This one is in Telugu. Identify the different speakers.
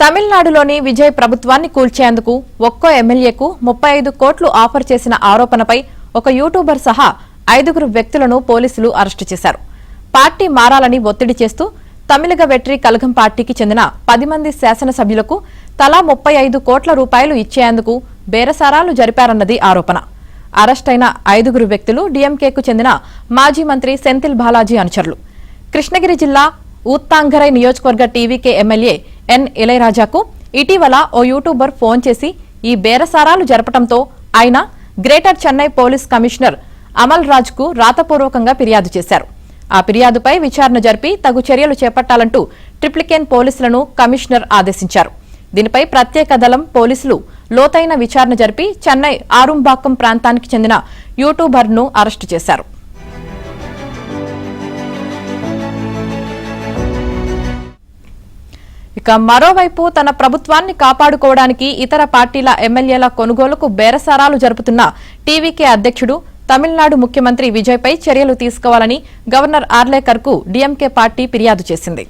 Speaker 1: తమిళనాడులోని విజయ్ ప్రభుత్వాన్ని కూల్చేందుకు ఒక్కో ఎమ్మెల్యేకు 35 కోట్లు ఆఫర్ చేసిన ఆరోపణపై ఒక యూట్యూబర్ సహా 5 వ్యక్తులను పోలీసులు అరెస్టు చేశారు. పార్టీ మారాలని ఒత్తిడి చేస్తూ తమిళగ వెట్రి కలగం పార్టీకి చెందిన 10 మంది శాసనసభ్యులకు తలా 35 కోట్ల రూపాయలు ఇచ్చేందుకు బేరసారాలు జరిపారన్నది ఆరోపణ. అరెస్టైన 5 వ్యక్తులు డీఎంకేకు చెందిన మాజీ మంత్రి సెంథిల్ బాలాజీ అనుచరులు. కృష్ణగిరి జిల్లా ఊత్తాంగరై నియోజకవర్గ టీవీకే ఎమ్మెల్యే ఎన్ ఇళయరాజాకు ఇటీవల ఓ యూట్యూబర్ ఫోన్ చేసి ఈ బేరసారాలు జరపడంతో ఆయన greater Chennai police commissioner Amal Raj కు రాతపూర్వకంగా ఫిర్యాదు చేశారు. ఆ ఫిర్యాదుపై విచారణ జరిపి తగు చర్యలు చేపట్టాలంటూ ట్రిప్లికేన్ పోలీసులను కమిషనర్ ఆదేశించారు. దీనిపై ప్రత్యేక దళం పోలీసులు లోతైన విచారణ జరిపి చెన్నై ఆరుంబాక్కం ప్రాంతానికి చెందిన యూట్యూబర్ను అరెస్టు చేశారు. ఇక మరోవైపు తన ప్రభుత్వాన్ని కాపాడుకోవడానికి ఇతర పార్టీల ఎమ్మెల్యేల కొనుగోలుకు బేరసారాలు జరుపుతున్న టీవీకే అధ్యక్షుడు తమిళనాడు ముఖ్యమంత్రి విజయ్పై చర్యలు తీసుకోవాలని గవర్నర్ ఆర్లేకర్కు డీఎంకే పార్టీ ఫిర్యాదు చేసింది.